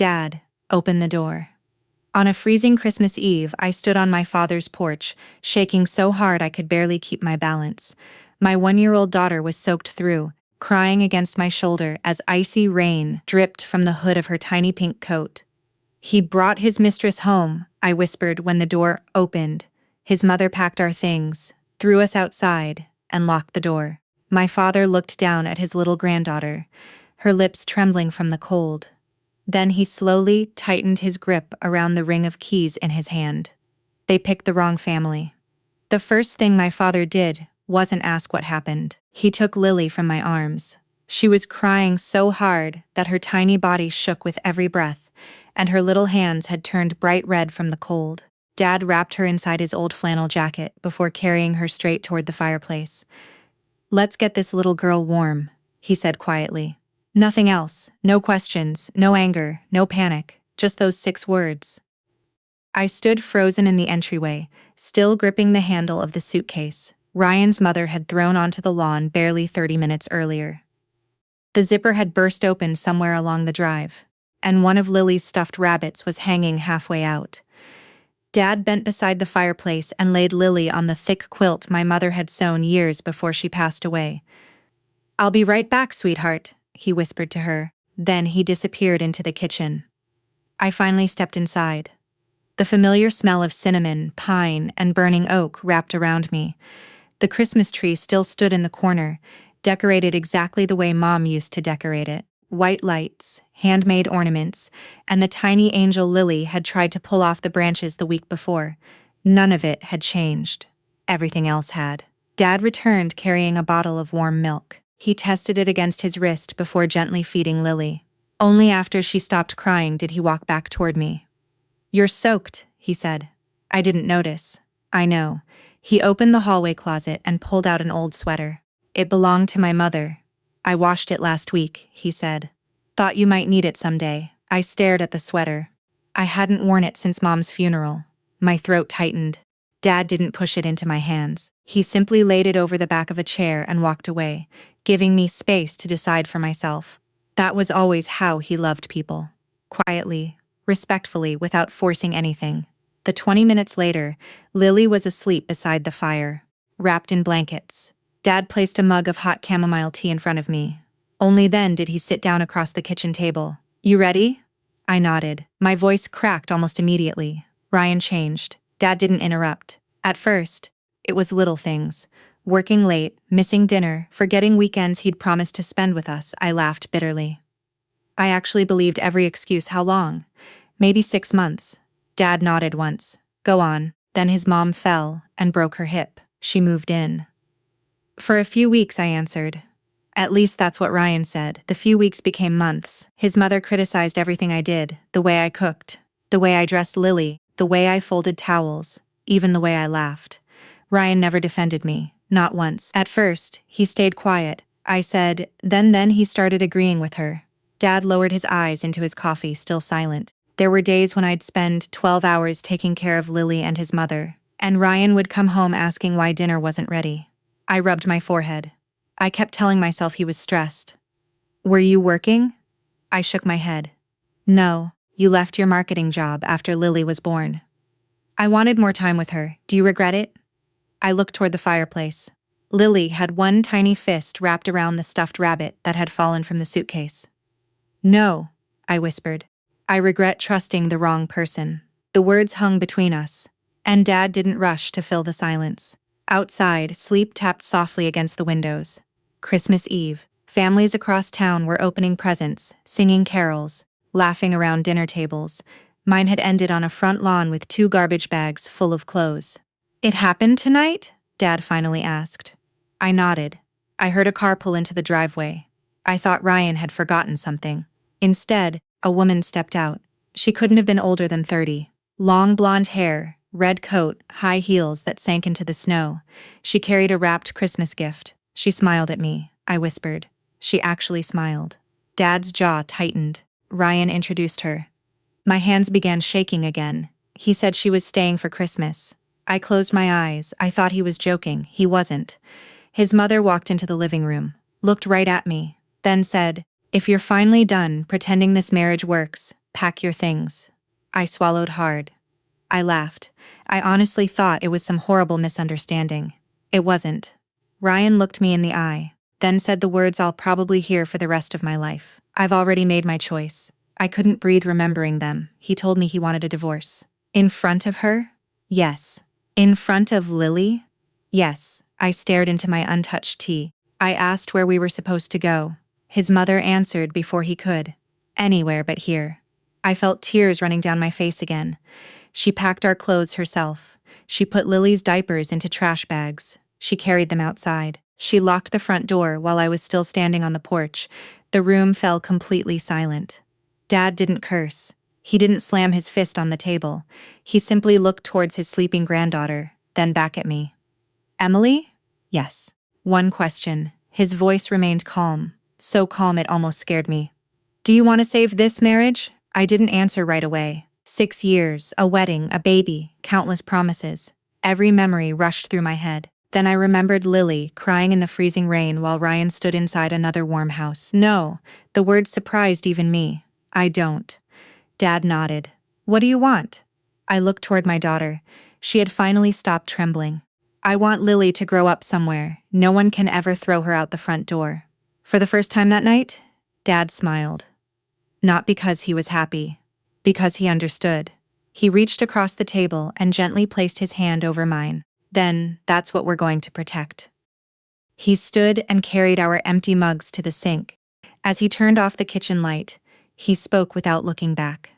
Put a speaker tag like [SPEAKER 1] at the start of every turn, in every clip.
[SPEAKER 1] Dad, open the door. On a freezing Christmas Eve, I stood on my father's porch, shaking so hard I could barely keep my balance. My 1-year-old daughter was soaked through, crying against my shoulder as icy rain dripped from the hood of her tiny pink coat. "He brought his mistress home," I whispered when the door opened. His mother packed our things, threw us outside, and locked the door. My father looked down at his little granddaughter, her lips trembling from the cold. Then he slowly tightened his grip around the ring of keys in his hand. They picked the wrong family. The first thing my father did wasn't ask what happened. He took Lily from my arms. She was crying so hard that her tiny body shook with every breath, and her little hands had turned bright red from the cold. Dad wrapped her inside his old flannel jacket before carrying her straight toward the fireplace. "Let's get this little girl warm," he said quietly. Nothing else, no questions, no anger, no panic, just those 6 words. I stood frozen in the entryway, still gripping the handle of the suitcase Ryan's mother had thrown onto the lawn barely 30 minutes earlier. The zipper had burst open somewhere along the drive, and one of Lily's stuffed rabbits was hanging halfway out. Dad bent beside the fireplace and laid Lily on the thick quilt my mother had sewn years before she passed away. "I'll be right back, sweetheart," he whispered to her. Then he disappeared into the kitchen. I finally stepped inside. The familiar smell of cinnamon, pine, and burning oak wrapped around me. The Christmas tree still stood in the corner, decorated exactly the way Mom used to decorate it. White lights, handmade ornaments, and the tiny angel Lily had tried to pull off the branches the week before. None of it had changed. Everything else had. Dad returned carrying a bottle of warm milk. He tested it against his wrist before gently feeding Lily. Only after she stopped crying did he walk back toward me. "You're soaked," he said. I didn't notice. I know. He opened the hallway closet and pulled out an old sweater. "It belonged to my mother. I washed it last week," he said. "Thought you might need it someday." I stared at the sweater. I hadn't worn it since Mom's funeral. My throat tightened. Dad didn't push it into my hands. He simply laid it over the back of a chair and walked away, giving me space to decide for myself. That was always how he loved people. Quietly, respectfully, without forcing anything. 20 minutes later, Lily was asleep beside the fire, wrapped in blankets. Dad placed a mug of hot chamomile tea in front of me. Only then did he sit down across the kitchen table. "You ready?" I nodded. My voice cracked almost immediately. Ryan changed. Dad didn't interrupt. At first, it was little things. Working late, missing dinner, forgetting weekends he'd promised to spend with us. I laughed bitterly. I actually believed every excuse. How long? Maybe 6 months. Dad nodded once. "Go on." Then his mom fell and broke her hip. She moved in. "For a few weeks," I answered. At least that's what Ryan said. The few weeks became months. His mother criticized everything I did, the way I cooked, the way I dressed Lily, the way I folded towels, even the way I laughed. Ryan never defended me, not once. At first, he stayed quiet. I said, then he started agreeing with her. Dad lowered his eyes into his coffee, still silent. There were days when I'd spend 12 hours taking care of Lily and his mother, and Ryan would come home asking why dinner wasn't ready. I rubbed my forehead. I kept telling myself he was stressed. "Were you working?" I shook my head. "No, you left your marketing job after Lily was born." "I wanted more time with her. Do you regret it?" I looked toward the fireplace. Lily had one tiny fist wrapped around the stuffed rabbit that had fallen from the suitcase. "No," I whispered. "I regret trusting the wrong person." The words hung between us, and Dad didn't rush to fill the silence. Outside, sleep tapped softly against the windows. Christmas Eve. Families across town were opening presents, singing carols, laughing around dinner tables. Mine had ended on a front lawn with 2 garbage bags full of clothes. "It happened tonight?" Dad finally asked. I nodded. I heard a car pull into the driveway. I thought Ryan had forgotten something. Instead, a woman stepped out. She couldn't have been older than 30. Long blonde hair, red coat, high heels that sank into the snow. She carried a wrapped Christmas gift. She smiled at me. I whispered. She actually smiled. Dad's jaw tightened. Ryan introduced her. My hands began shaking again. He said she was staying for Christmas. I closed my eyes. I thought he was joking. He wasn't. His mother walked into the living room, looked right at me, then said, "If you're finally done pretending this marriage works, Pack your things. I swallowed hard. I laughed. I honestly thought it was some horrible misunderstanding. It wasn't. Ryan looked me in the eye, then said the words I'll probably hear for the rest of my life. I've already made my choice. I couldn't breathe remembering them. He told me he wanted a divorce. In front of her? Yes. In front of Lily? Yes. I stared into my untouched tea. I asked where we were supposed to go. His mother answered before he could. Anywhere but here. I felt tears running down my face again. She packed our clothes herself. She put Lily's diapers into trash bags. She carried them outside. She locked the front door while I was still standing on the porch. The room fell completely silent. Dad didn't curse. He didn't slam his fist on the table. He simply looked towards his sleeping granddaughter, then back at me. Emily? Yes. One question. His voice remained calm, so calm it almost scared me. Do you want to save this marriage? I didn't answer right away. 6 years, a wedding, a baby, countless promises. Every memory rushed through my head. Then I remembered Lily crying in the freezing rain while Ryan stood inside another warm house. No, the word surprised even me. I don't. Dad nodded. What do you want? I looked toward my daughter. She had finally stopped trembling. I want Lily to grow up somewhere. No one can ever throw her out the front door. For the first time that night, Dad smiled. Not because he was happy, because he understood. He reached across the table and gently placed his hand over mine. Then, that's what we're going to protect. He stood and carried our empty mugs to the sink. As he turned off the kitchen light, he spoke without looking back.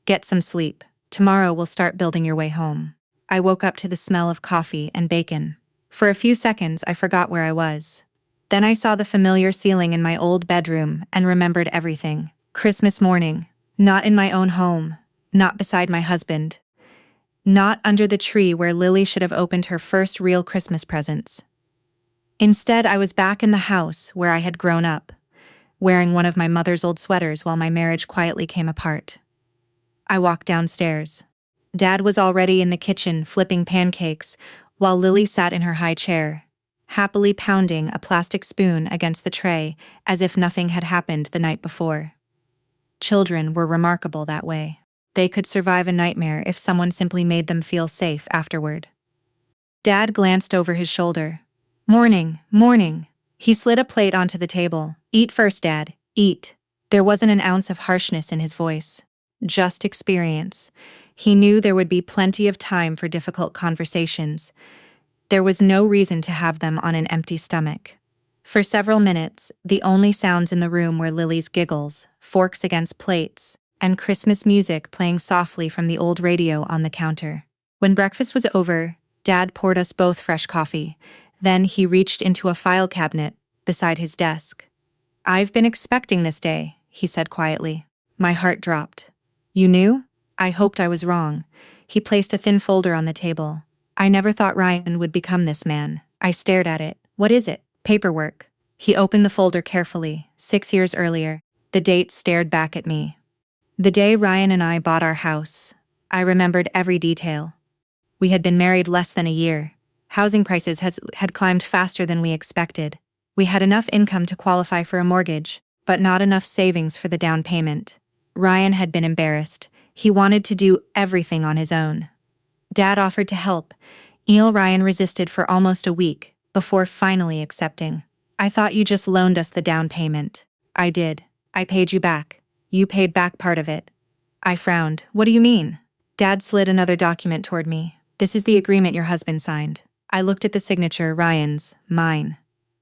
[SPEAKER 1] Get some sleep. Tomorrow we'll start building your way home. I woke up to the smell of coffee and bacon. For a few seconds, I forgot where I was. Then I saw the familiar ceiling in my old bedroom and remembered everything. Christmas morning. Not in my own home. Not beside my husband. Not under the tree where Lily should have opened her first real Christmas presents. Instead, I was back in the house where I had grown up, wearing one of my mother's old sweaters while my marriage quietly came apart. I walked downstairs. Dad was already in the kitchen flipping pancakes while Lily sat in her high chair, happily pounding a plastic spoon against the tray as if nothing had happened the night before. Children were remarkable that way. They could survive a nightmare if someone simply made them feel safe afterward. Dad glanced over his shoulder. Morning, morning. He slid a plate onto the table. Eat first, Dad, eat. There wasn't an ounce of harshness in his voice. Just experience. He knew there would be plenty of time for difficult conversations. There was no reason to have them on an empty stomach. For several minutes, the only sounds in the room were Lily's giggles, forks against plates, and Christmas music playing softly from the old radio on the counter. When breakfast was over, Dad poured us both fresh coffee. Then he reached into a file cabinet beside his desk. I've been expecting this day, he said quietly. My heart dropped. You knew? I hoped I was wrong. He placed a thin folder on the table. I never thought Ryan would become this man. I stared at it. What is it? Paperwork. He opened the folder carefully. 6 years earlier. The date stared back at me. The day Ryan and I bought our house. I remembered every detail. We had been married less than a year. Housing prices had climbed faster than we expected. We had enough income to qualify for a mortgage, but not enough savings for the down payment. Ryan had been embarrassed. He wanted to do everything on his own. Dad offered to help. Ryan resisted for almost a week, before finally accepting. I thought you just loaned us the down payment. I did. I paid you back. You paid back part of it. I frowned. What do you mean? Dad slid another document toward me. This is the agreement your husband signed. I looked at the signature, Ryan's, mine.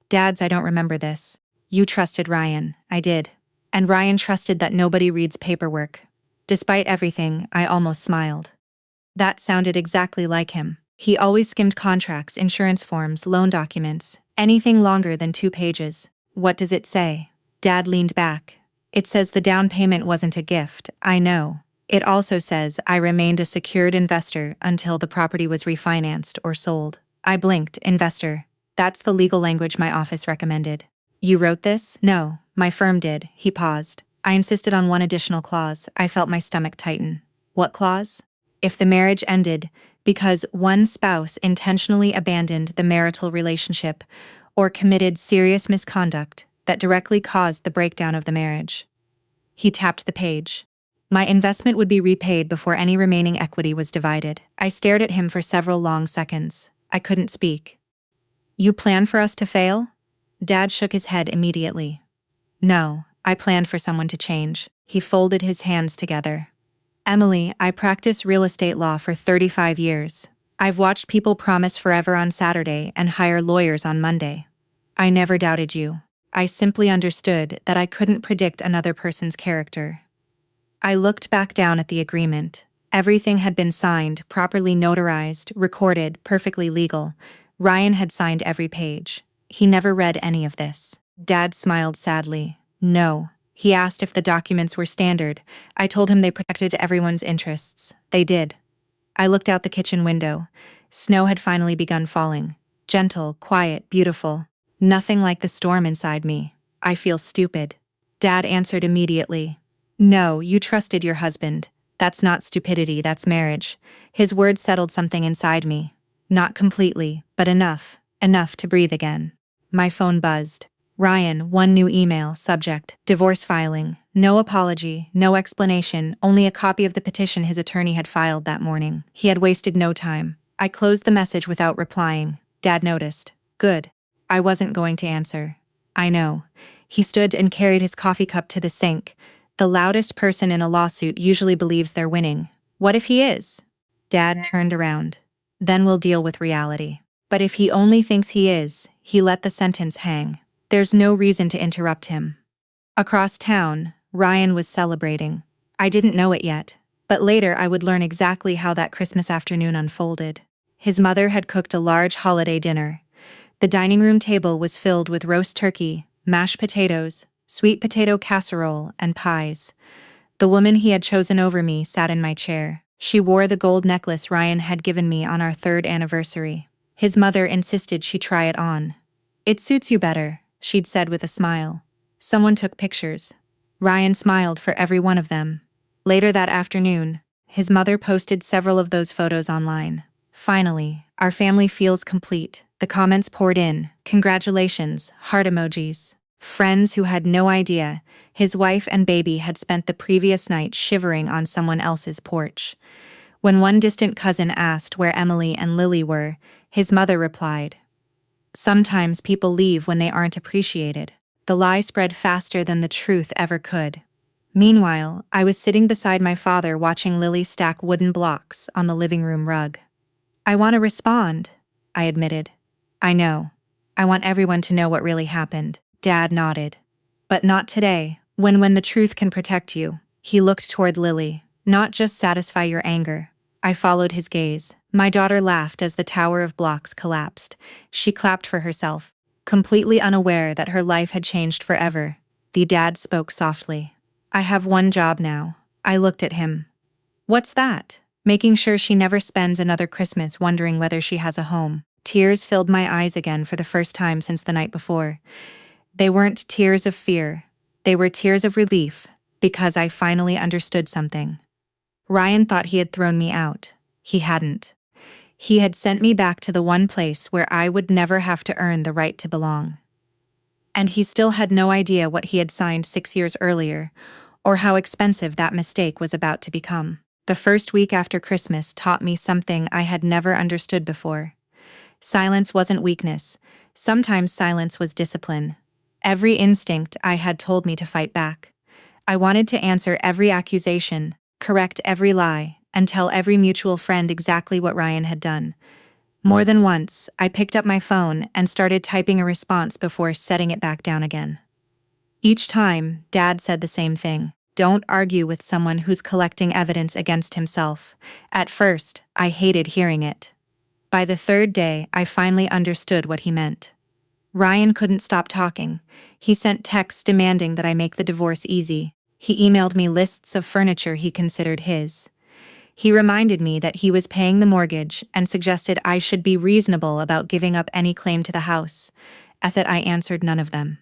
[SPEAKER 1] Dad's, I don't remember this. You trusted Ryan. I did. And Ryan trusted that nobody reads paperwork. Despite everything, I almost smiled. That sounded exactly like him. He always skimmed contracts, insurance forms, loan documents, anything longer than 2 pages. What does it say? Dad leaned back. It says the down payment wasn't a gift, I know. It also says I remained a secured investor until the property was refinanced or sold. I blinked. Investor. That's the legal language my office recommended. You wrote this? No, my firm did. He paused. I insisted on one additional clause. I felt my stomach tighten. What clause? If the marriage ended because one spouse intentionally abandoned the marital relationship or committed serious misconduct that directly caused the breakdown of the marriage. He tapped the page. My investment would be repaid before any remaining equity was divided. I stared at him for several long seconds. I couldn't speak. You plan for us to fail? Dad shook his head immediately. No, I planned for someone to change. He folded his hands together. Emily, I practice real estate law for 35 years. I've watched people promise forever on Saturday and hire lawyers on Monday. I never doubted you. I simply understood that I couldn't predict another person's character. I looked back down at the agreement. Everything had been signed, properly notarized, recorded, perfectly legal. Ryan had signed every page. He never read any of this. Dad smiled sadly. No. He asked if the documents were standard. I told him they protected everyone's interests. They did. I looked out the kitchen window. Snow had finally begun falling. Gentle, quiet, beautiful. Nothing like the storm inside me. I feel stupid. Dad answered immediately. No, you trusted your husband. That's not stupidity, that's marriage. His words settled something inside me. Not completely, but enough. Enough to breathe again. My phone buzzed. Ryan, one new email, subject, divorce filing. No apology, no explanation, only a copy of the petition his attorney had filed that morning. He had wasted no time. I closed the message without replying. Dad noticed. Good. I wasn't going to answer. I know. He stood and carried his coffee cup to the sink. The loudest person in a lawsuit usually believes they're winning. What if he is? Dad turned around. Then we'll deal with reality. But if he only thinks he is, he let the sentence hang. There's no reason to interrupt him. Across town, Ryan was celebrating. I didn't know it yet, but later I would learn exactly how that Christmas afternoon unfolded. His mother had cooked a large holiday dinner. The dining room table was filled with roast turkey, mashed potatoes, sweet potato casserole, and pies. The woman he had chosen over me sat in my chair. She wore the gold necklace Ryan had given me on our 3rd anniversary. His mother insisted she try it on. It suits you better, she'd said with a smile. Someone took pictures. Ryan smiled for every one of them. Later that afternoon, his mother posted several of those photos online. Finally, our family feels complete. The comments poured in. Congratulations, heart emojis. Friends who had no idea his wife and baby had spent the previous night shivering on someone else's porch. When one distant cousin asked where Emily and Lily were, his mother replied, "Sometimes people leave when they aren't appreciated." The lie spread faster than the truth ever could. Meanwhile, I was sitting beside my father watching Lily stack wooden blocks on the living room rug. I want to respond, I admitted. I know. I want everyone to know what really happened. Dad nodded. But not today, when the truth can protect you. He looked toward Lily. Not just satisfy your anger. I followed his gaze. My daughter laughed as the tower of blocks collapsed. She clapped for herself, completely unaware that her life had changed forever. The dad spoke softly. I have one job now. I looked at him. What's that? Making sure she never spends another Christmas wondering whether she has a home. Tears filled my eyes again for the first time since the night before. They weren't tears of fear. They were tears of relief, because I finally understood something. Ryan thought he had thrown me out. He hadn't. He had sent me back to the one place where I would never have to earn the right to belong. And he still had no idea what he had signed 6 years earlier, or how expensive that mistake was about to become. The first week after Christmas taught me something I had never understood before. Silence wasn't weakness. Sometimes silence was discipline. Every instinct I had told me to fight back. I wanted to answer every accusation, correct every lie, and tell every mutual friend exactly what Ryan had done. More than once, I picked up my phone and started typing a response before setting it back down again. Each time, Dad said the same thing. Don't argue with someone who's collecting evidence against himself. At first, I hated hearing it. By the 3rd day, I finally understood what he meant. Ryan couldn't stop talking. He sent texts demanding that I make the divorce easy. He emailed me lists of furniture he considered his. He reminded me that he was paying the mortgage and suggested I should be reasonable about giving up any claim to the house. At that I answered none of them.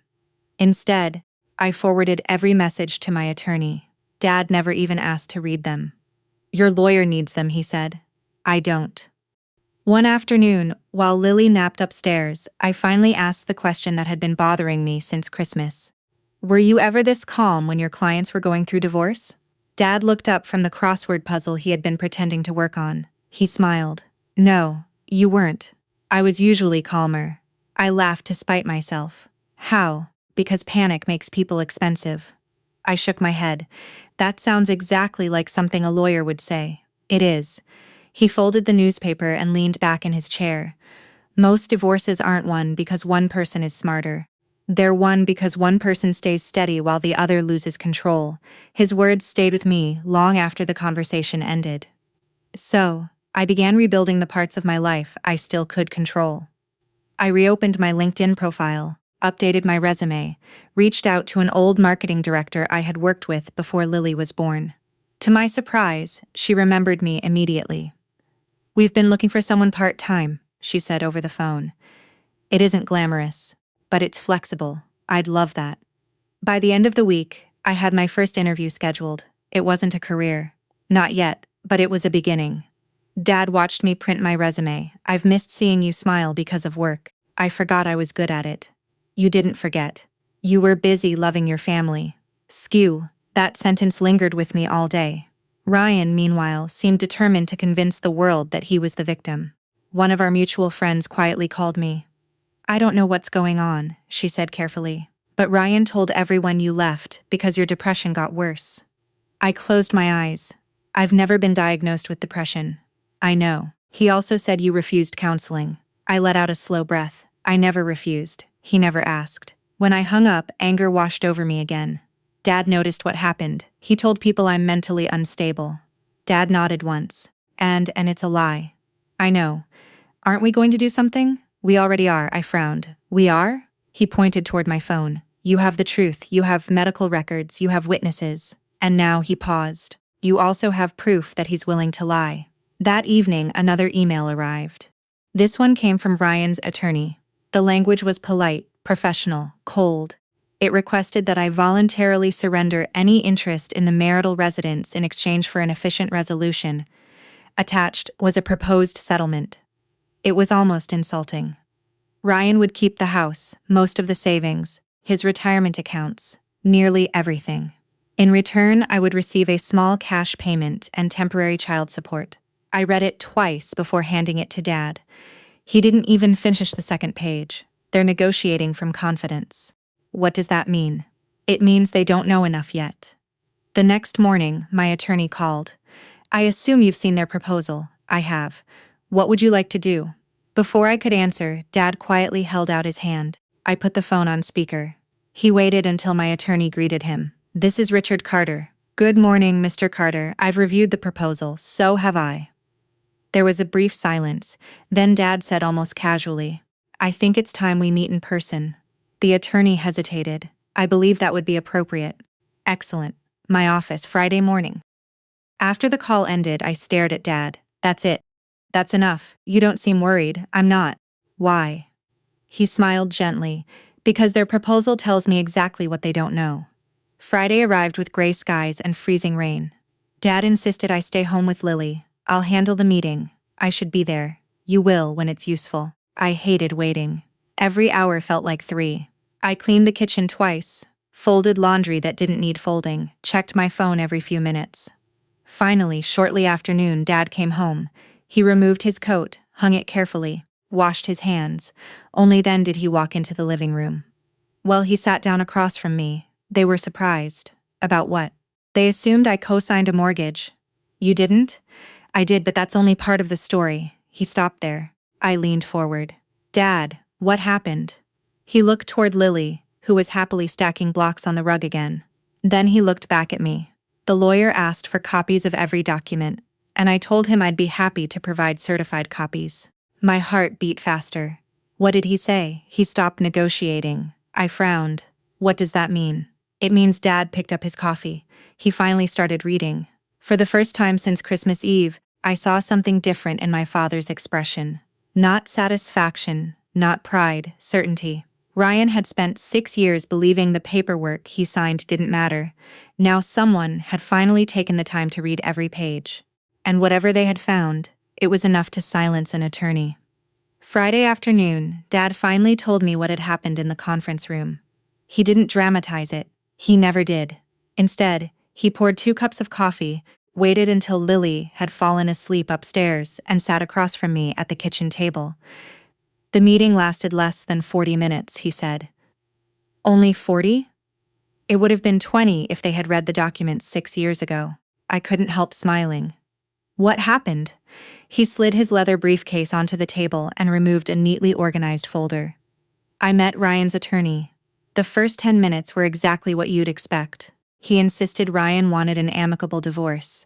[SPEAKER 1] Instead, I forwarded every message to my attorney. Dad never even asked to read them. Your lawyer needs them, he said. I don't. One afternoon, while Lily napped upstairs, I finally asked the question that had been bothering me since Christmas. Were you ever this calm when your clients were going through divorce? Dad looked up from the crossword puzzle he had been pretending to work on. He smiled. No, you weren't. I was usually calmer. I laughed to spite myself. How? Because panic makes people expensive. I shook my head. That sounds exactly like something a lawyer would say. It is. He folded the newspaper and leaned back in his chair. Most divorces aren't won because one person is smarter. They're won because one person stays steady while the other loses control. His words stayed with me long after the conversation ended. So, I began rebuilding the parts of my life I still could control. I reopened my LinkedIn profile, updated my resume, reached out to an old marketing director I had worked with before Lily was born. To my surprise, she remembered me immediately. "We've been looking for someone part-time," she said over the phone. "It isn't glamorous, but it's flexible. I'd love that." By the end of the week, I had my first interview scheduled. It wasn't a career. Not yet, but it was a beginning. Dad watched me print my resume. "I've missed seeing you smile because of work. I forgot I was good at it." "You didn't forget. You were busy loving your family." Skew. That sentence lingered with me all day. Ryan, meanwhile, seemed determined to convince the world that he was the victim. One of our mutual friends quietly called me. "I don't know what's going on," she said carefully, "but Ryan told everyone you left because your depression got worse." I closed my eyes. I've never been diagnosed with depression. "I know. He also said you refused counseling." I let out a slow breath. I never refused. He never asked. When I hung up, anger washed over me again. Dad noticed what happened. He told people I'm mentally unstable. Dad nodded once. And it's a lie." "I know. Aren't we going to do something?" "We already are," I frowned. "We are?" He pointed toward my phone. "You have the truth, you have medical records, you have witnesses." And now he paused. "You also have proof that he's willing to lie." That evening, another email arrived. This one came from Ryan's attorney. The language was polite, professional, cold. It requested that I voluntarily surrender any interest in the marital residence in exchange for an efficient resolution. Attached was a proposed settlement. It was almost insulting. Ryan would keep the house, most of the savings, his retirement accounts, nearly everything. In return, I would receive a small cash payment and temporary child support. I read it twice before handing it to Dad. He didn't even finish the second page. They're negotiating from confidence. What does that mean? It means they don't know enough yet. The next morning, my attorney called. "I assume you've seen their proposal." "I have. What would you like to do?" Before I could answer, Dad quietly held out his hand. I put the phone on speaker. He waited until my attorney greeted him. "This is Richard Carter." "Good morning, Mr. Carter. I've reviewed the proposal, so have I." There was a brief silence. Then Dad said almost casually, "I think it's time we meet in person." The attorney hesitated. "I believe that would be appropriate." "Excellent. My office, Friday morning." After the call ended, I stared at Dad. "That's it. That's enough. You don't seem worried." "I'm not." "Why?" He smiled gently. "Because their proposal tells me exactly what they don't know." Friday arrived with gray skies and freezing rain. Dad insisted I stay home with Lily. "I'll handle the meeting. I should be there." "You will when it's useful." I hated waiting. Every hour felt like 3. I cleaned the kitchen twice, folded laundry that didn't need folding, checked my phone every few minutes. Finally, shortly after noon, Dad came home. He removed his coat, hung it carefully, washed his hands. Only then did he walk into the living room. Well, he sat down across from me. They were surprised. About what? They assumed I co-signed a mortgage. "You didn't?" "I did, but that's only part of the story." He stopped there. I leaned forward. "Dad, what happened?" He looked toward Lily, who was happily stacking blocks on the rug again. Then he looked back at me. "The lawyer asked for copies of every document, and I told him I'd be happy to provide certified copies." My heart beat faster. "What did he say?" "He stopped negotiating." I frowned. "What does that mean?" "It means Dad picked up his coffee. He finally started reading." For the first time since Christmas Eve, I saw something different in my father's expression. Not satisfaction, not pride, certainty. Ryan had spent 6 years believing the paperwork he signed didn't matter. Now someone had finally taken the time to read every page. And whatever they had found, it was enough to silence an attorney. Friday afternoon, Dad finally told me what had happened in the conference room. He didn't dramatize it. He never did. Instead, He poured 2 cups of coffee, waited until Lily had fallen asleep upstairs, and sat across from me at the kitchen table. The meeting lasted less than 40 minutes, he said. Only 40? It would have been 20 if they had read the documents 6 years ago. I couldn't help smiling. What happened? He slid his leather briefcase onto the table and removed a neatly organized folder. I met Ryan's attorney. The first 10 minutes were exactly what you'd expect. He insisted Ryan wanted an amicable divorce.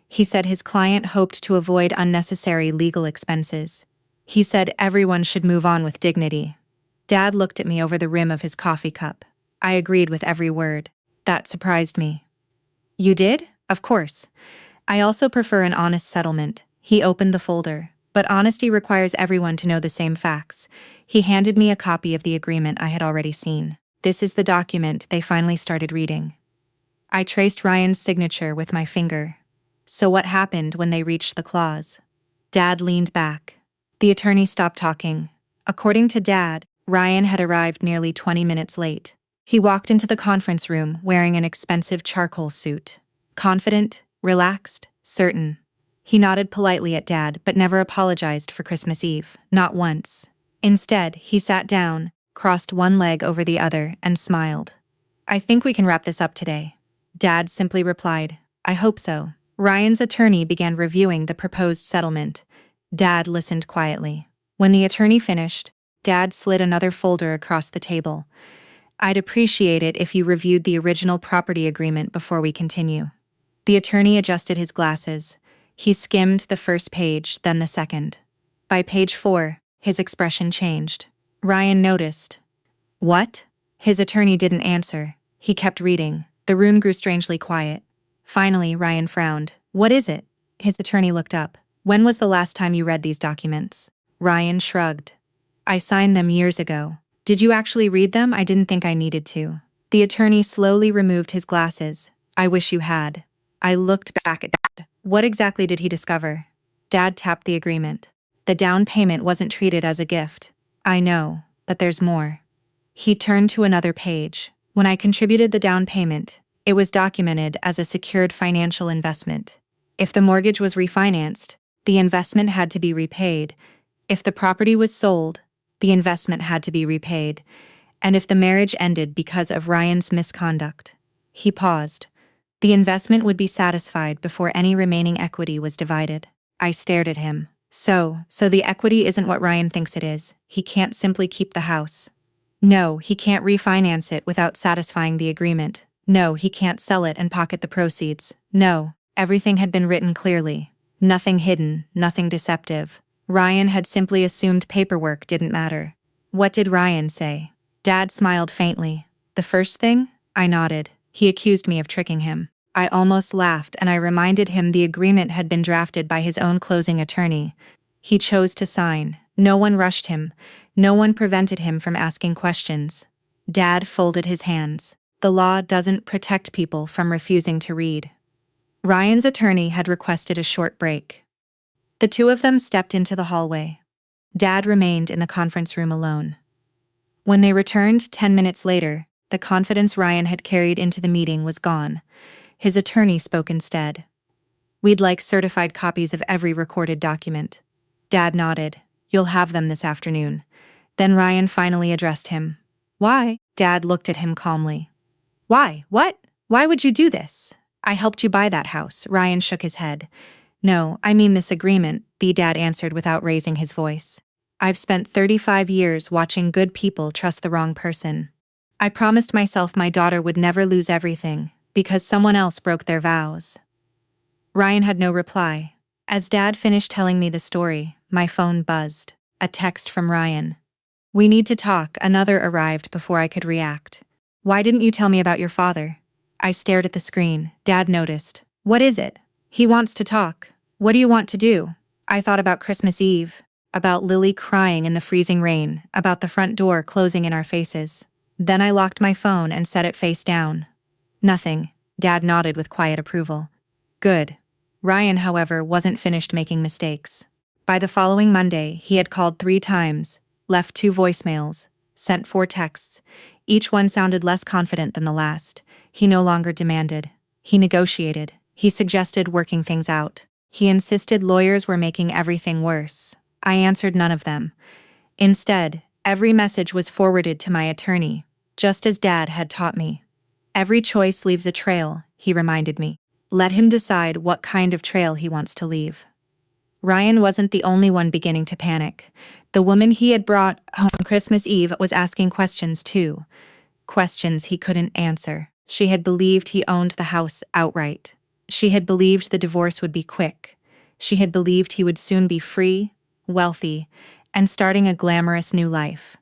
[SPEAKER 1] He said his client hoped to avoid unnecessary legal expenses. He said everyone should move on with dignity. Dad looked at me over the rim of his coffee cup. I agreed with every word. That surprised me. You did? Of course. I also prefer an honest settlement. He opened the folder. But honesty requires everyone to know the same facts. He handed me a copy of the agreement I had already seen. This is the document they finally started reading. I traced Ryan's signature with my finger. So what happened when they reached the clause? Dad leaned back. The attorney stopped talking. According to Dad, Ryan had arrived nearly 20 minutes late. He walked into the conference room wearing an expensive charcoal suit. Confident, relaxed, certain. He nodded politely at Dad but never apologized for Christmas Eve, not once. Instead, he sat down, crossed one leg over the other, and smiled. I think we can wrap this up today. Dad simply replied, I hope so. Ryan's attorney began reviewing the proposed settlement. Dad listened quietly. When the attorney finished, Dad slid another folder across the table. I'd appreciate it if you reviewed the original property agreement before we continue. The attorney adjusted his glasses. He skimmed the first page, then the second. By page 4, his expression changed. Ryan noticed. What? His attorney didn't answer. He kept reading. The room grew strangely quiet. Finally, Ryan frowned. What is it? His attorney looked up. When was the last time you read these documents? Ryan shrugged. I signed them years ago. Did you actually read them? I didn't think I needed to. The attorney slowly removed his glasses. I wish you had. I looked back at Dad. What exactly did he discover? Dad tapped the agreement. The down payment wasn't treated as a gift. I know, but there's more. He turned to another page. When I contributed the down payment, it was documented as a secured financial investment. If the mortgage was refinanced, the investment had to be repaid. If the property was sold, the investment had to be repaid. And if the marriage ended because of Ryan's misconduct, he paused. The investment would be satisfied before any remaining equity was divided. I stared at him. So the equity isn't what Ryan thinks it is. He can't simply keep the house. No, he can't refinance it without satisfying the agreement. No, he can't sell it and pocket the proceeds. No, everything had been written clearly. Nothing hidden, nothing deceptive. Ryan had simply assumed paperwork didn't matter. What did Ryan say? Dad smiled faintly. The first thing? I nodded. He accused me of tricking him. I almost laughed and I reminded him the agreement had been drafted by his own closing attorney. He chose to sign. No one rushed him. No one prevented him from asking questions. Dad folded his hands. The law doesn't protect people from refusing to read. Ryan's attorney had requested a short break. The two of them stepped into the hallway. Dad remained in the conference room alone. When they returned 10 minutes later, the confidence Ryan had carried into the meeting was gone. His attorney spoke instead. We'd like certified copies of every recorded document. Dad nodded. You'll have them this afternoon. Then Ryan finally addressed him. Why? Dad looked at him calmly. Why? What? Why would you do this? I helped you buy that house. Ryan shook his head. No, I mean this agreement, the dad answered without raising his voice. I've spent 35 years watching good people trust the wrong person. I promised myself my daughter would never lose everything, because someone else broke their vows. Ryan had no reply. As Dad finished telling me the story, my phone buzzed. A text from Ryan. We need to talk. Another arrived before I could react. Why didn't you tell me about your father? I stared at the screen. Dad noticed. What is it? He wants to talk. What do you want to do? I thought about Christmas Eve, about Lily crying in the freezing rain, about the front door closing in our faces. Then I locked my phone and set it face down. Nothing. Dad nodded with quiet approval. Good. Ryan, however, wasn't finished making mistakes. By the following Monday, he had called 3 times, left 2 voicemails, sent 4 texts. Each one sounded less confident than the last. He no longer demanded. He negotiated. He suggested working things out. He insisted lawyers were making everything worse. I answered none of them. Instead, every message was forwarded to my attorney, just as Dad had taught me. Every choice leaves a trail, he reminded me. Let him decide what kind of trail he wants to leave. Ryan wasn't the only one beginning to panic. The woman he had brought home on Christmas Eve was asking questions too. Questions he couldn't answer. She had believed he owned the house outright. She had believed the divorce would be quick. She had believed he would soon be free, wealthy, and starting a glamorous new life.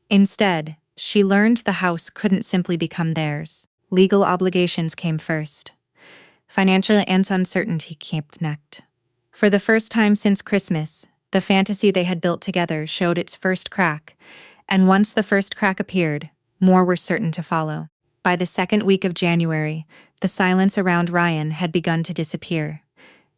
[SPEAKER 1] Instead, she learned the house couldn't simply become theirs. Legal obligations came first. Financial uncertainty came next. For the first time since Christmas, the fantasy they had built together showed its first crack, and once the first crack appeared, more were certain to follow. By the second week of January, the silence around Ryan had begun to disappear.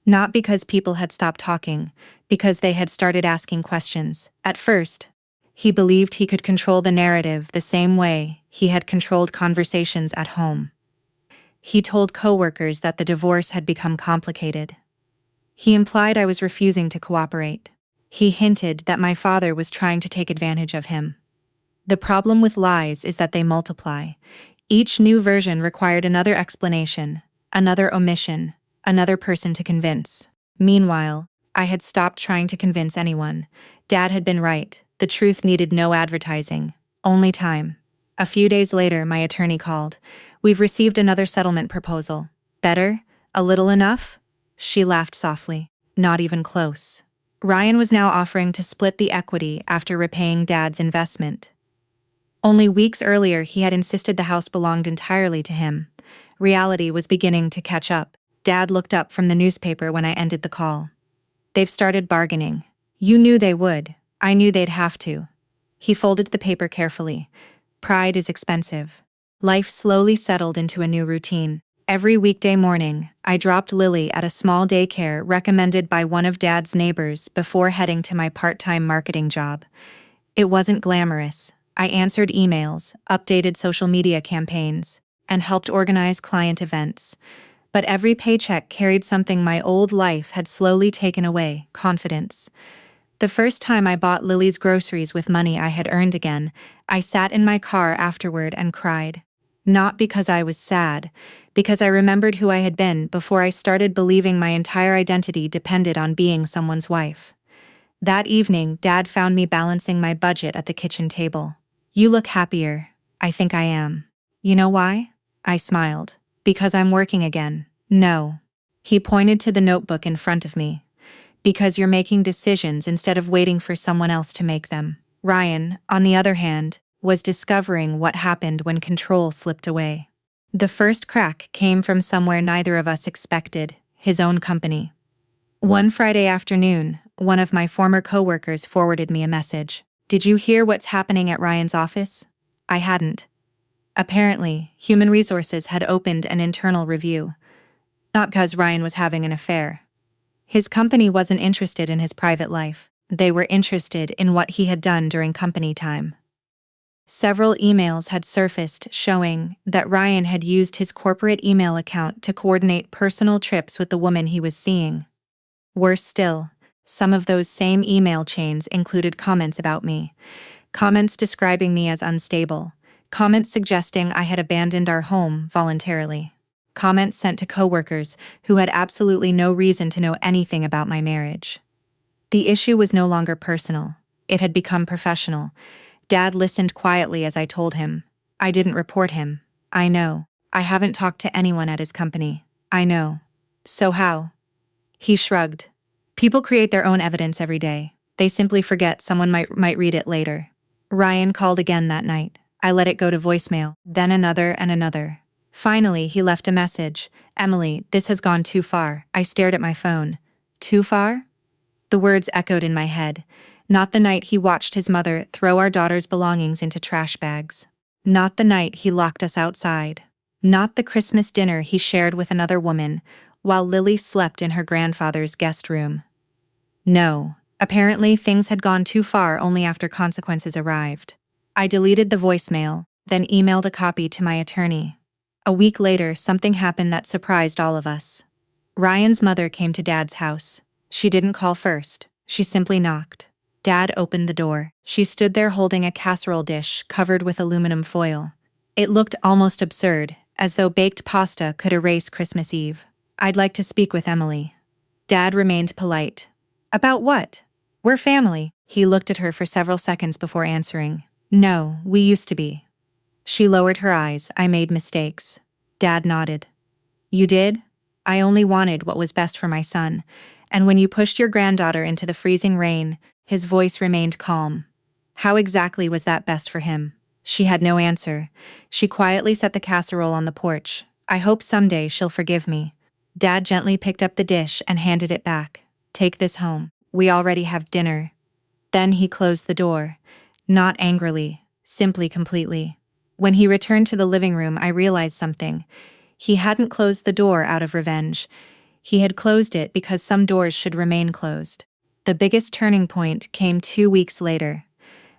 [SPEAKER 1] Not because people had stopped talking, because they had started asking questions. At first, he believed he could control the narrative the same way he had controlled conversations at home. He told coworkers that the divorce had become complicated. He implied I was refusing to cooperate. He hinted that my father was trying to take advantage of him. The problem with lies is that they multiply. Each new version required another explanation, another omission, another person to convince. Meanwhile, I had stopped trying to convince anyone. Dad had been right. The truth needed no advertising, only time. A few days later, my attorney called. We've received another settlement proposal. Better? A little enough? She laughed softly. Not even close. Ryan was now offering to split the equity after repaying Dad's investment. Only weeks earlier, he had insisted the house belonged entirely to him. Reality was beginning to catch up. Dad looked up from the newspaper when I ended the call. They've started bargaining. You knew they would. I knew they'd have to. He folded the paper carefully. Pride is expensive. Life slowly settled into a new routine. Every weekday morning, I dropped Lily at a small daycare recommended by one of Dad's neighbors before heading to my part-time marketing job. It wasn't glamorous. I answered emails, updated social media campaigns, and helped organize client events. But every paycheck carried something my old life had slowly taken away: confidence. The first time I bought Lily's groceries with money I had earned again, I sat in my car afterward and cried. Not because I was sad, because I remembered who I had been before I started believing my entire identity depended on being someone's wife. That evening, Dad found me balancing my budget at the kitchen table. You look happier. I think I am. You know why? I smiled. Because I'm working again. No. He pointed to the notebook in front of me. Because you're making decisions instead of waiting for someone else to make them. Ryan, on the other hand, was discovering what happened when control slipped away. The first crack came from somewhere neither of us expected: his own company. One Friday afternoon, one of my former coworkers forwarded me a message. Did you hear what's happening at Ryan's office? I hadn't. Apparently, Human Resources had opened an internal review. Not because Ryan was having an affair. His company wasn't interested in his private life. They were interested in what he had done during company time. Several emails had surfaced showing that Ryan had used his corporate email account to coordinate personal trips with the woman he was seeing. Worse still, some of those same email chains included comments about me. Comments describing me as unstable. Comments suggesting I had abandoned our home voluntarily. Comments sent to coworkers who had absolutely no reason to know anything about my marriage. The issue was no longer personal. It had become professional. Dad listened quietly as I told him. I didn't report him. I know. I haven't talked to anyone at his company. I know. So how? He shrugged. People create their own evidence every day. They simply forget someone might read it later. Ryan called again that night. I let it go to voicemail, then another and another. Finally, he left a message. Emily, this has gone too far. I stared at my phone. Too far? The words echoed in my head. Not the night he watched his mother throw our daughter's belongings into trash bags. Not the night he locked us outside. Not the Christmas dinner he shared with another woman, while Lily slept in her grandfather's guest room. No, apparently things had gone too far only after consequences arrived. I deleted the voicemail, then emailed a copy to my attorney. A week later, something happened that surprised all of us. Ryan's mother came to Dad's house. She didn't call first. She simply knocked. Dad opened the door. She stood there holding a casserole dish covered with aluminum foil. It looked almost absurd, as though baked pasta could erase Christmas Eve. "I'd like to speak with Emily." Dad remained polite. "About what?" "We're family." He looked at her for several seconds before answering. "No, we used to be." She lowered her eyes. "I made mistakes." Dad nodded. "You did? I only wanted what was best for my son. And when you pushed your granddaughter into the freezing rain," his voice remained calm. "How exactly was that best for him?" She had no answer. She quietly set the casserole on the porch. "I hope someday she'll forgive me." Dad gently picked up the dish and handed it back. "Take this home. We already have dinner." Then he closed the door. Not angrily, simply completely. When he returned to the living room, I realized something. He hadn't closed the door out of revenge. He had closed it because some doors should remain closed. The biggest turning point came 2 weeks later.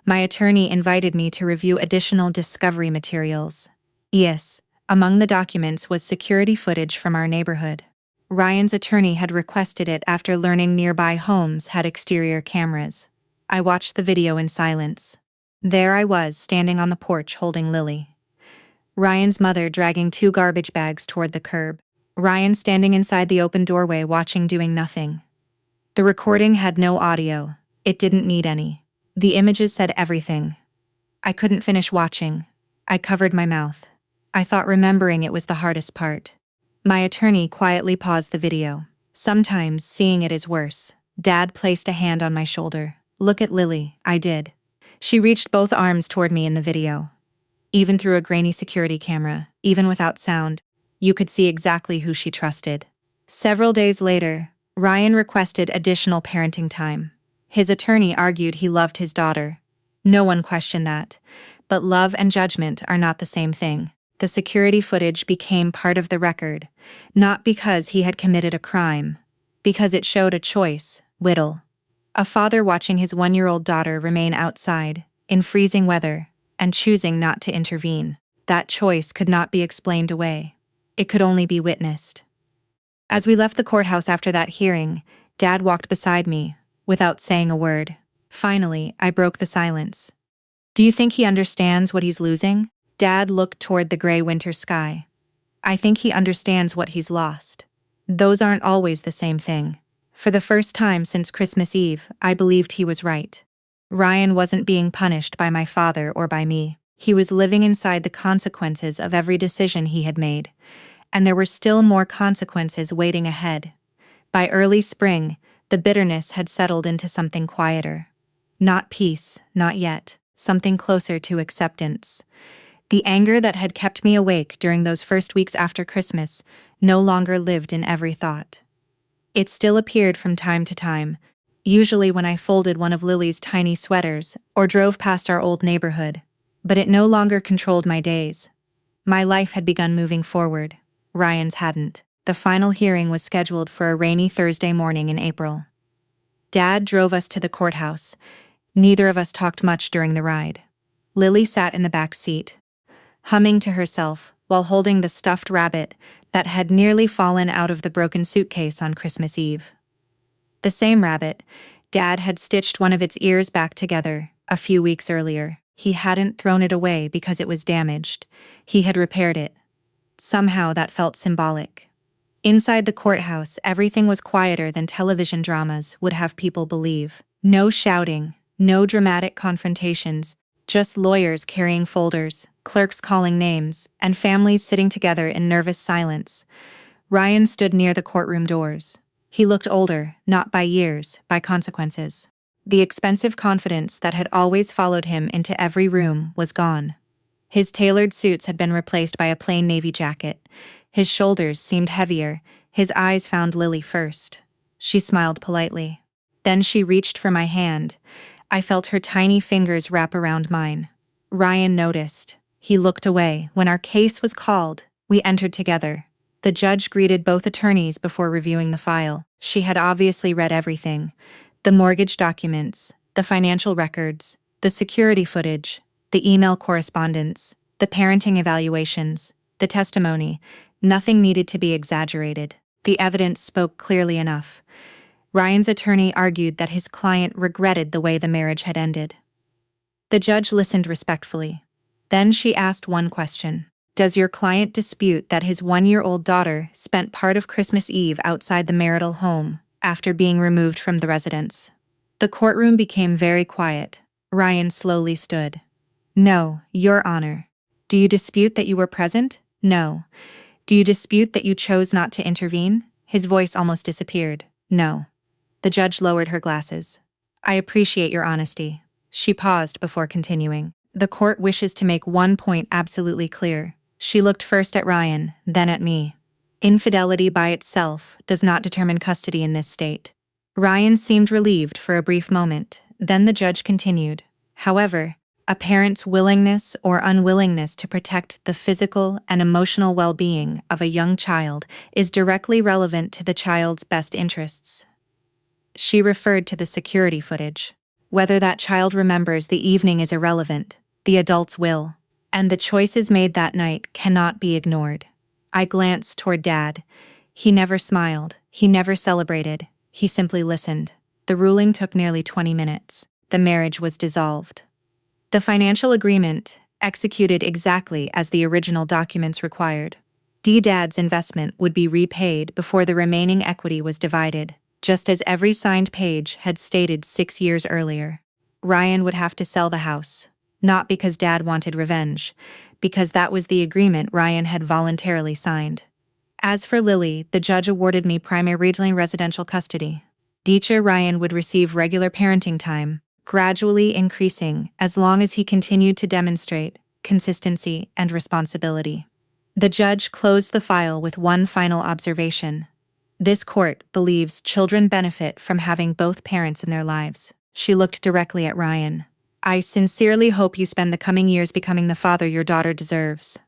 [SPEAKER 1] My attorney invited me to review additional discovery materials. Yes, among the documents was security footage from our neighborhood. Ryan's attorney had requested it after learning nearby homes had exterior cameras. I watched the video in silence. There I was, standing on the porch holding Lily. Ryan's mother dragging 2 garbage bags toward the curb. Ryan standing inside the open doorway watching, doing nothing. The recording had no audio. It didn't need any. The images said everything. I couldn't finish watching. I covered my mouth. I thought remembering it was the hardest part. My attorney quietly paused the video. "Sometimes seeing it is worse." Dad placed a hand on my shoulder. "Look at Lily." I did. She reached both arms toward me in the video. Even through a grainy security camera, even without sound, you could see exactly who she trusted. Several days later, Ryan requested additional parenting time. His attorney argued he loved his daughter. No one questioned that. But love and judgment are not the same thing. The security footage became part of the record, not because he had committed a crime, because it showed a choice, Whittle. A father watching his 1-year-old daughter remain outside, in freezing weather, and choosing not to intervene. That choice could not be explained away. It could only be witnessed. As we left the courthouse after that hearing, Dad walked beside me, without saying a word. Finally, I broke the silence. "Do you think he understands what he's losing?" Dad looked toward the gray winter sky. "I think he understands what he's lost. Those aren't always the same thing." For the first time since Christmas Eve, I believed he was right. Ryan wasn't being punished by my father or by me. He was living inside the consequences of every decision he had made. And there were still more consequences waiting ahead. By early spring, the bitterness had settled into something quieter. Not peace, not yet, something closer to acceptance. The anger that had kept me awake during those first weeks after Christmas no longer lived in every thought. It still appeared from time to time, usually when I folded one of Lily's tiny sweaters or drove past our old neighborhood. But it no longer controlled my days. My life had begun moving forward. Ryan's hadn't. The final hearing was scheduled for a rainy Thursday morning in April. Dad drove us to the courthouse. Neither of us talked much during the ride. Lily sat in the back seat, humming to herself while holding the stuffed rabbit that had nearly fallen out of the broken suitcase on Christmas Eve. The same rabbit. Dad had stitched one of its ears back together a few weeks earlier. He hadn't thrown it away because it was damaged. He had repaired it. Somehow that felt symbolic. Inside the courthouse, everything was quieter than television dramas would have people believe. No shouting, no dramatic confrontations, just lawyers carrying folders, clerks calling names, and families sitting together in nervous silence. Ryan stood near the courtroom doors. He looked older, not by years, by consequences. The expensive confidence that had always followed him into every room was gone. His tailored suits had been replaced by a plain navy jacket. His shoulders seemed heavier. His eyes found Lily first. She smiled politely. Then she reached for my hand. I felt her tiny fingers wrap around mine. Ryan noticed. He looked away. When our case was called, we entered together. The judge greeted both attorneys before reviewing the file. She had obviously read everything. The mortgage documents, the financial records, the security footage, the email correspondence, the parenting evaluations. The testimony. Nothing needed to be exaggerated. The evidence spoke clearly enough. Ryan's attorney argued that his client regretted the way the marriage had ended. The judge listened respectfully. Then she asked one question. Does your client dispute that his 1-year-old daughter spent part of Christmas Eve outside the marital home after being removed from the residence? The courtroom became very quiet. Ryan slowly stood. No, Your Honor. Do you dispute that you were present? No. Do you dispute that you chose not to intervene? His voice almost disappeared. No. The judge lowered her glasses. I appreciate your honesty. She paused before continuing. The court wishes to make one point absolutely clear. She looked first at Ryan, then at me. Infidelity by itself does not determine custody in this state. Ryan seemed relieved for a brief moment, then the judge continued. However, a parent's willingness or unwillingness to protect the physical and emotional well-being of a young child is directly relevant to the child's best interests. She referred to the security footage. Whether that child remembers the evening is irrelevant, the adults will, and the choices made that night cannot be ignored. I glanced toward Dad. He never smiled, he never celebrated, he simply listened. The ruling took nearly 20 minutes. The marriage was dissolved. The financial agreement, executed exactly as the original documents required. Dad's investment would be repaid before the remaining equity was divided, just as every signed page had stated 6 years earlier. Ryan would have to sell the house, not because Dad wanted revenge, because that was the agreement Ryan had voluntarily signed. As for Lily, the judge awarded me primary residential custody. Ryan would receive regular parenting time, gradually increasing as long as he continued to demonstrate consistency and responsibility. The judge closed the file with one final observation. This court believes children benefit from having both parents in their lives. She looked directly at Ryan. I sincerely hope you spend the coming years becoming the father your daughter deserves.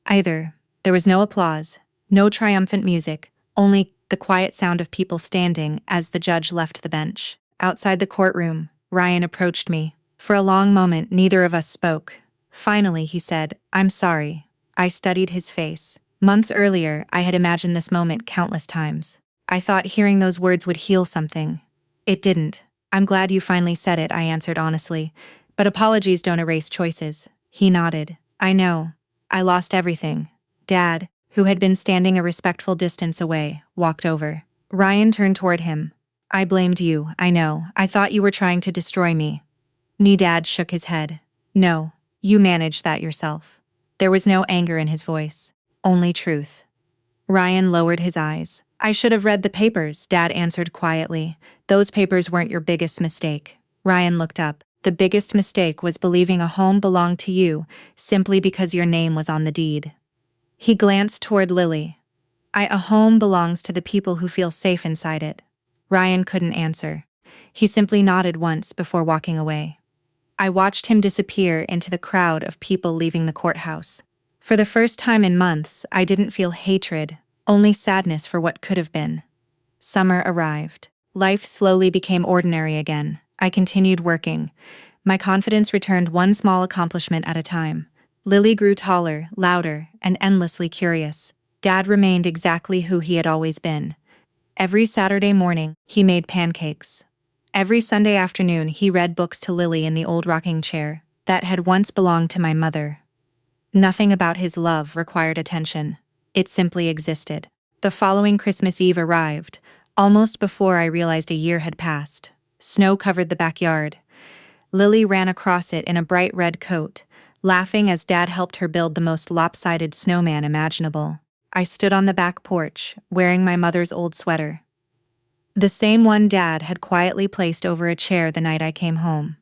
[SPEAKER 1] There was no applause, no triumphant music, only the quiet sound of people standing as the judge left the bench. Outside the courtroom, Ryan approached me. For a long moment, neither of us spoke. Finally, he said, I'm sorry. I studied his face. Months earlier, I had imagined this moment countless times. I thought hearing those words would heal something. It didn't. I'm glad you finally said it, I answered honestly. But apologies don't erase choices. He nodded. I know. I lost everything. Dad, who had been standing a respectful distance away, walked over. Ryan turned toward him. I blamed you, I know. I thought you were trying to destroy me. Dad shook his head. No, you managed that yourself. There was no anger in his voice. Only truth. Ryan lowered his eyes. I should have read the papers, Dad answered quietly. Those papers weren't your biggest mistake. Ryan looked up. The biggest mistake was believing a home belonged to you simply because your name was on the deed. He glanced toward Lily. A home belongs to the people who feel safe inside it. Ryan couldn't answer. He simply nodded once before walking away. I watched him disappear into the crowd of people leaving the courthouse. For the first time in months, I didn't feel hatred, only sadness for what could have been. Summer arrived. Life slowly became ordinary again. I continued working. My confidence returned one small accomplishment at a time. Lily grew taller, louder, and endlessly curious. Dad remained exactly who he had always been. Every Saturday morning, he made pancakes. Every Sunday afternoon, he read books to Lily in the old rocking chair that had once belonged to my mother. Nothing about his love required attention. It simply existed. The following Christmas Eve arrived, almost before I realized a year had passed. Snow covered the backyard. Lily ran across it in a bright red coat, laughing as Dad helped her build the most lopsided snowman imaginable. I stood on the back porch, wearing my mother's old sweater. The same one Dad had quietly placed over a chair the night I came home.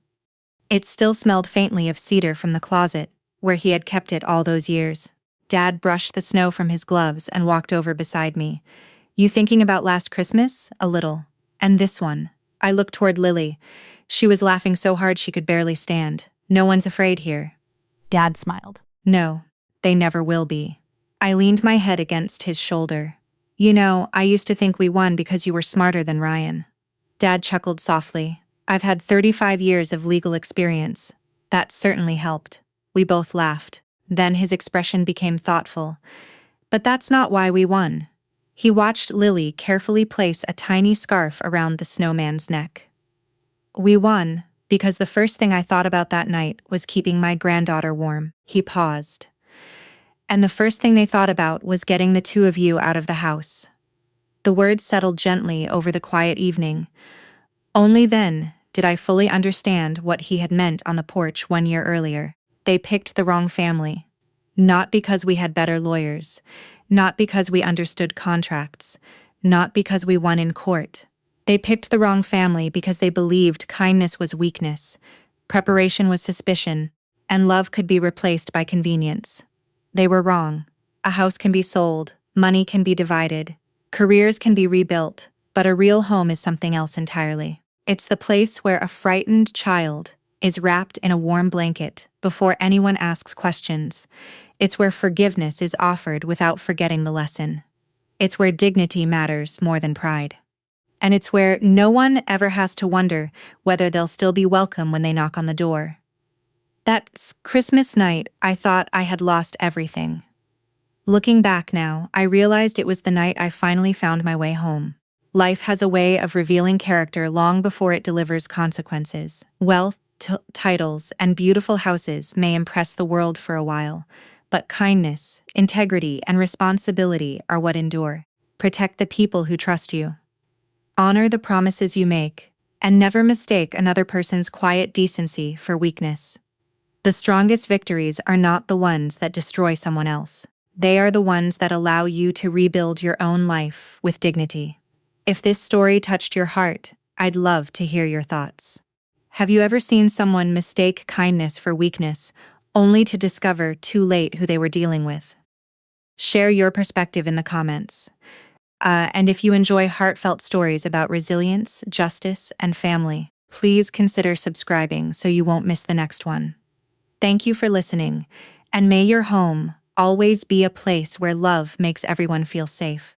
[SPEAKER 1] It still smelled faintly of cedar from the closet, where he had kept it all those years. Dad brushed the snow from his gloves and walked over beside me. You thinking about last Christmas? A little. And this one. I looked toward Lily. She was laughing so hard she could barely stand. No one's afraid here.
[SPEAKER 2] Dad smiled.
[SPEAKER 1] No, they never will be. I leaned my head against his shoulder. You know, I used to think we won because you were smarter than Ryan. Dad chuckled softly. I've had 35 years of legal experience. That certainly helped. We both laughed. Then his expression became thoughtful. But that's not why we won. He watched Lily carefully place a tiny scarf around the snowman's neck. We won because the first thing I thought about that night was keeping my granddaughter warm. He paused. And the first thing they thought about was getting the two of you out of the house. The words settled gently over the quiet evening. Only then did I fully understand what he had meant on the porch 1 year earlier. They picked the wrong family. Not because we had better lawyers, not because we understood contracts, not because we won in court. They picked the wrong family because they believed kindness was weakness, preparation was suspicion, and love could be replaced by convenience. They were wrong. A house can be sold, money can be divided, careers can be rebuilt, but a real home is something else entirely. It's the place where a frightened child is wrapped in a warm blanket before anyone asks questions. It's where forgiveness is offered without forgetting the lesson. It's where dignity matters more than pride. And it's where no one ever has to wonder whether they'll still be welcome when they knock on the door. That Christmas night, I thought I had lost everything. Looking back now, I realized it was the night I finally found my way home. Life has a way of revealing character long before it delivers consequences. Wealth, titles, and beautiful houses may impress the world for a while, but kindness, integrity, and responsibility are what endure. Protect the people who trust you. Honor the promises you make, and never mistake another person's quiet decency for weakness. The strongest victories are not the ones that destroy someone else. They are the ones that allow you to rebuild your own life with dignity. If this story touched your heart, I'd love to hear your thoughts. Have you ever seen someone mistake kindness for weakness, only to discover too late who they were dealing with? Share your perspective in the comments. And if you enjoy heartfelt stories about resilience, justice, and family, please consider subscribing so you won't miss the next one. Thank you for listening, and may your home always be a place where love makes everyone feel safe.